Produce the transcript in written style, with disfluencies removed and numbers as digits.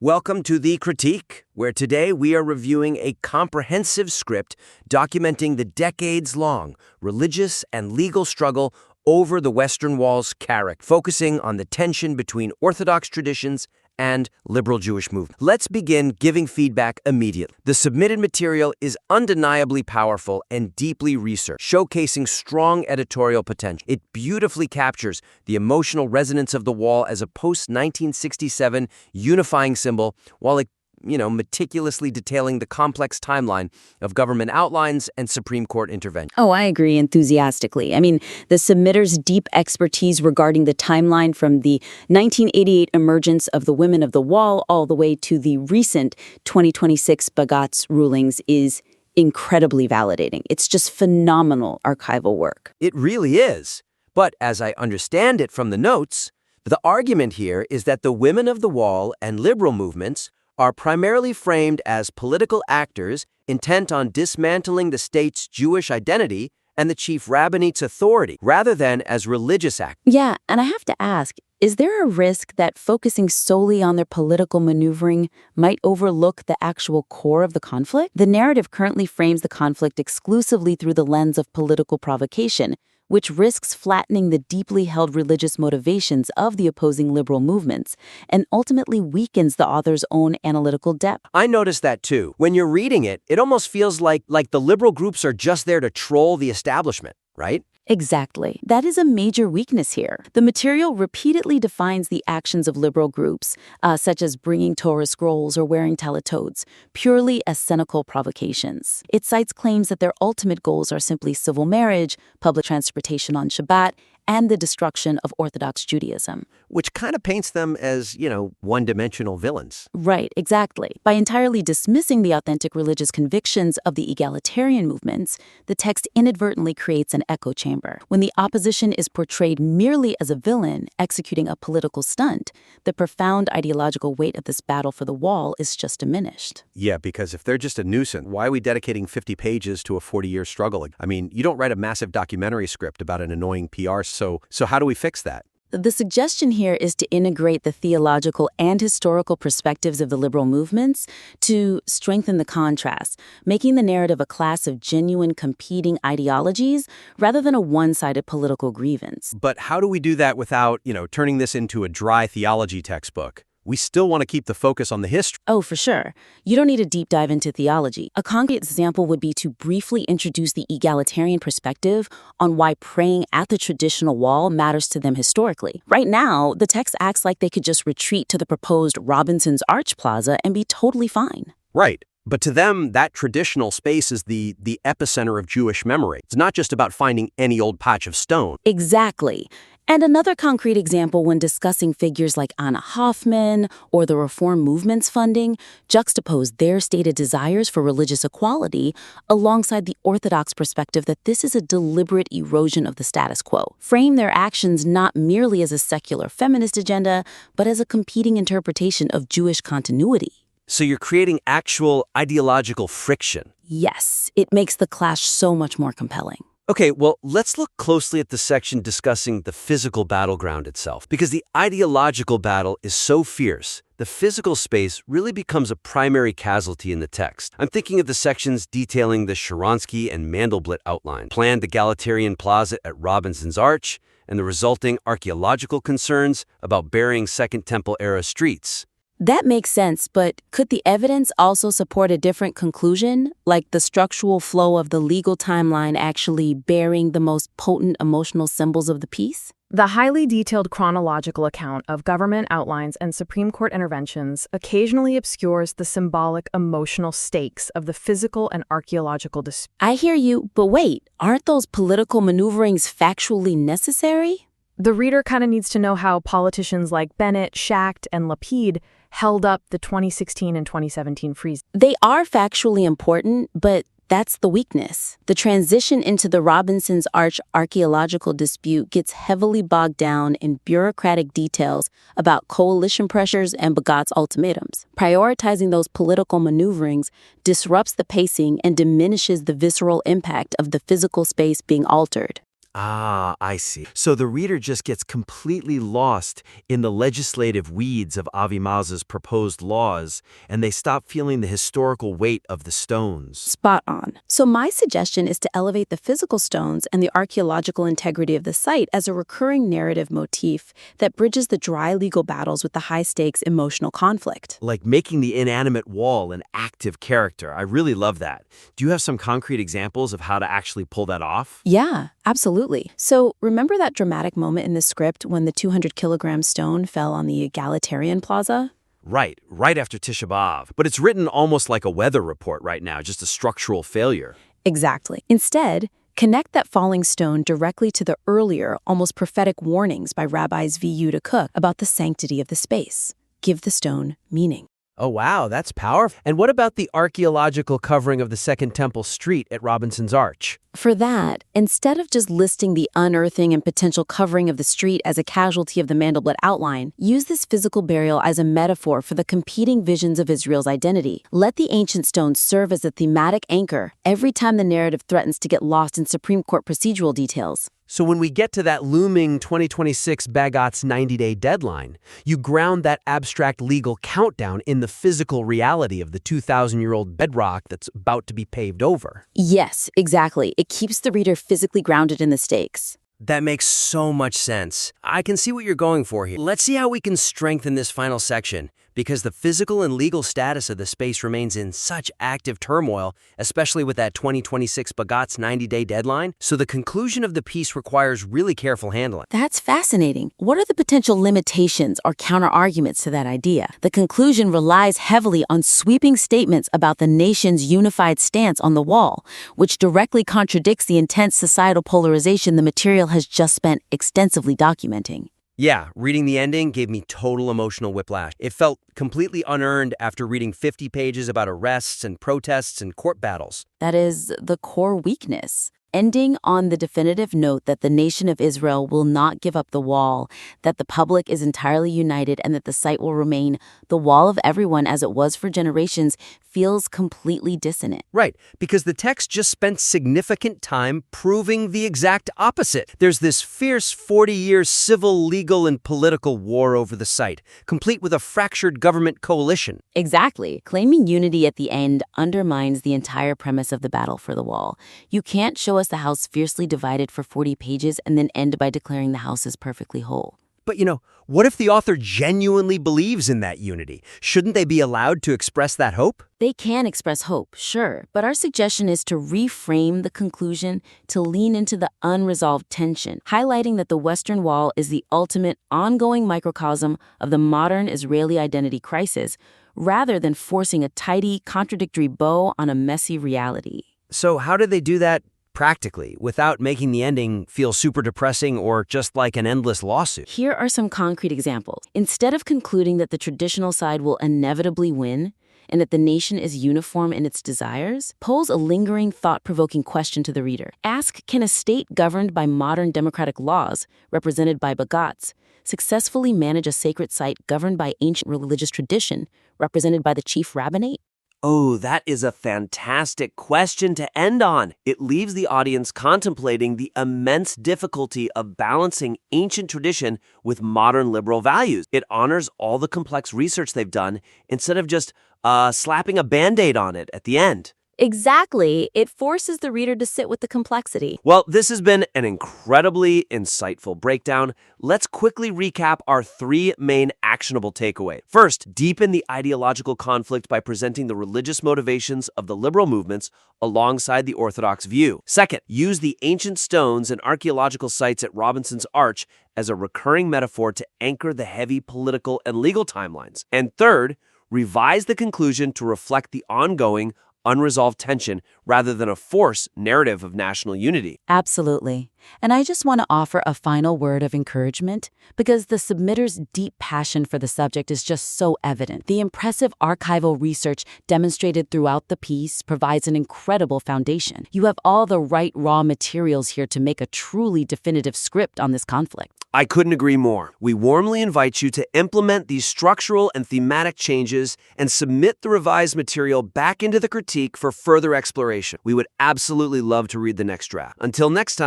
Welcome to The Critique, where today we are reviewing a comprehensive script documenting the decades-long religious and legal struggle over the Western Wall's character, focusing on the tension between Orthodox traditions and liberal Jewish movement. Let's begin giving feedback immediately. The submitted material is undeniably powerful and deeply researched, showcasing strong editorial potential. It beautifully captures the emotional resonance of the wall as a post-1967 unifying symbol, while meticulously detailing the complex timeline of government outlines and Supreme Court intervention. Oh, I agree enthusiastically. The submitter's deep expertise regarding the timeline from the 1988 emergence of the Women of the Wall all the way to the recent 2026 Bagatz rulings is incredibly validating. It's just phenomenal archival work. It really is. But as I understand it from the notes, the argument here is that the Women of the Wall and liberal movements are primarily framed as political actors intent on dismantling the state's Jewish identity and the chief rabbinate's authority, rather than as religious actors. Yeah, and I have to ask, is there a risk that focusing solely on their political maneuvering might overlook the actual core of the conflict? The narrative currently frames the conflict exclusively through the lens of political provocation, which risks flattening the deeply held religious motivations of the opposing liberal movements and ultimately weakens the author's own analytical depth. I noticed that too. When you're reading it, it almost feels like the liberal groups are just there to troll the establishment, right? Exactly. That is a major weakness here. The material repeatedly defines the actions of liberal groups, such as bringing Torah scrolls or wearing talitotes, purely as cynical provocations. It cites claims that their ultimate goals are simply civil marriage, public transportation on Shabbat, and the destruction of Orthodox Judaism. Which kind of paints them as, one-dimensional villains. Right, exactly. By entirely dismissing the authentic religious convictions of the egalitarian movements, the text inadvertently creates an echo chamber. When the opposition is portrayed merely as a villain executing a political stunt, the profound ideological weight of this battle for the wall is just diminished. Yeah, because if they're just a nuisance, why are we dedicating 50 pages to a 40-year struggle? You don't write a massive documentary script about an annoying PR. So how do we fix that? The suggestion here is to integrate the theological and historical perspectives of the liberal movements to strengthen the contrast, making the narrative a class of genuine competing ideologies rather than a one-sided political grievance. But how do we do that without, turning this into a dry theology textbook? We still want to keep the focus on the history. Oh, for sure. You don't need a deep dive into theology. A concrete example would be to briefly introduce the egalitarian perspective on why praying at the traditional wall matters to them historically. Right now, the text acts like they could just retreat to the proposed Robinson's Arch Plaza and be totally fine. Right. But to them, that traditional space is the epicenter of Jewish memory. It's not just about finding any old patch of stone. Exactly. And another concrete example when discussing figures like Anna Hoffman or the Reform Movement's funding juxtapose their stated desires for religious equality alongside the Orthodox perspective that this is a deliberate erosion of the status quo. Frame their actions not merely as a secular feminist agenda, but as a competing interpretation of Jewish continuity. So you're creating actual ideological friction. Yes, it makes the clash so much more compelling. Okay, well, let's look closely at the section discussing the physical battleground itself. Because the ideological battle is so fierce, the physical space really becomes a primary casualty in the text. I'm thinking of the sections detailing the Sharansky and Mandelblit outline, planned egalitarian plaza at Robinson's Arch, and the resulting archaeological concerns about burying Second Temple-era streets. That makes sense, but could the evidence also support a different conclusion, like the structural flow of the legal timeline actually bearing the most potent emotional symbols of the piece? The highly detailed chronological account of government outlines and Supreme Court interventions occasionally obscures the symbolic emotional stakes of the physical and archaeological dispute. I hear you, but wait, aren't those political maneuverings factually necessary? The reader kind of needs to know how politicians like Bennett, Schacht, and Lapid held up the 2016 and 2017 freeze. They are factually important, but that's the weakness. The transition into the Robinson's Arch archaeological dispute gets heavily bogged down in bureaucratic details about coalition pressures and Bagatz ultimatums. Prioritizing those political maneuverings disrupts the pacing and diminishes the visceral impact of the physical space being altered. Ah, I see. So the reader just gets completely lost in the legislative weeds of Avi Maz's proposed laws, and they stop feeling the historical weight of the stones. Spot on. So my suggestion is to elevate the physical stones and the archaeological integrity of the site as a recurring narrative motif that bridges the dry legal battles with the high-stakes emotional conflict. Like making the inanimate wall an active character. I really love that. Do you have some concrete examples of how to actually pull that off? Yeah, absolutely. So remember that dramatic moment in the script when the 200-kilogram stone fell on the egalitarian plaza? Right after Tisha B'Av. But it's written almost like a weather report right now, just a structural failure. Exactly. Instead, connect that falling stone directly to the earlier, almost prophetic warnings by rabbis V. Yehuda Kook about the sanctity of the space. Give the stone meaning. Oh, wow, that's powerful. And what about the archaeological covering of the Second Temple Street at Robinson's Arch? For that, instead of just listing the unearthing and potential covering of the street as a casualty of the Mandelblit outline, use this physical burial as a metaphor for the competing visions of Israel's identity. Let the ancient stones serve as a thematic anchor every time the narrative threatens to get lost in Supreme Court procedural details. So when we get to that looming 2026 Bagat's 90-day deadline, you ground that abstract legal countdown in the physical reality of the 2,000-year-old bedrock that's about to be paved over. Yes, exactly. It keeps the reader physically grounded in the stakes. That makes so much sense. I can see what you're going for here. Let's see how we can strengthen this final section, because the physical and legal status of the space remains in such active turmoil, especially with that 2026 Bagat's 90-day deadline, so the conclusion of the piece requires really careful handling. That's fascinating. What are the potential limitations or counter-arguments to that idea? The conclusion relies heavily on sweeping statements about the nation's unified stance on the wall, which directly contradicts the intense societal polarization the material has just spent extensively documenting. Yeah, reading the ending gave me total emotional whiplash. It felt completely unearned after reading 50 pages about arrests and protests and court battles. That is the core weakness. Ending on the definitive note that the nation of Israel will not give up the wall, that the public is entirely united, and that the site will remain the wall of everyone as it was for generations feels completely dissonant. Right, because the text just spent significant time proving the exact opposite. There's this fierce 40-year civil, legal, and political war over the site, complete with a fractured government coalition. Exactly. Claiming unity at the end undermines the entire premise of the battle for the wall. You can't show us the house fiercely divided for 40 pages and then end by declaring the house is perfectly whole. But what if the author genuinely believes in that unity? Shouldn't they be allowed to express that hope? They can express hope, sure, but our suggestion is to reframe the conclusion to lean into the unresolved tension, highlighting that the Western Wall is the ultimate ongoing microcosm of the modern Israeli identity crisis, rather than forcing a tidy, contradictory bow on a messy reality. So how did they do that practically, without making the ending feel super depressing or just like an endless lawsuit? Here are some concrete examples. Instead of concluding that the traditional side will inevitably win and that the nation is uniform in its desires, pose a lingering, thought-provoking question to the reader. Ask, can a state governed by modern democratic laws, represented by Bagats, successfully manage a sacred site governed by ancient religious tradition, represented by the chief rabbinate? Oh, that is a fantastic question to end on. It leaves the audience contemplating the immense difficulty of balancing ancient tradition with modern liberal values. It honors all the complex research they've done instead of just slapping a Band-Aid on it at the end. Exactly. It forces the reader to sit with the complexity. Well, this has been an incredibly insightful breakdown. Let's quickly recap our 3 main actionable takeaways. First, deepen the ideological conflict by presenting the religious motivations of the liberal movements alongside the Orthodox view. Second, use the ancient stones and archaeological sites at Robinson's Arch as a recurring metaphor to anchor the heavy political and legal timelines. And third, revise the conclusion to reflect the ongoing unresolved tension rather than a forced narrative of national unity. Absolutely. And I just want to offer a final word of encouragement because the submitter's deep passion for the subject is just so evident. The impressive archival research demonstrated throughout the piece provides an incredible foundation. You have all the right raw materials here to make a truly definitive script on this conflict. I couldn't agree more. We warmly invite you to implement these structural and thematic changes and submit the revised material back into the critique for further exploration. We would absolutely love to read the next draft. Until next time.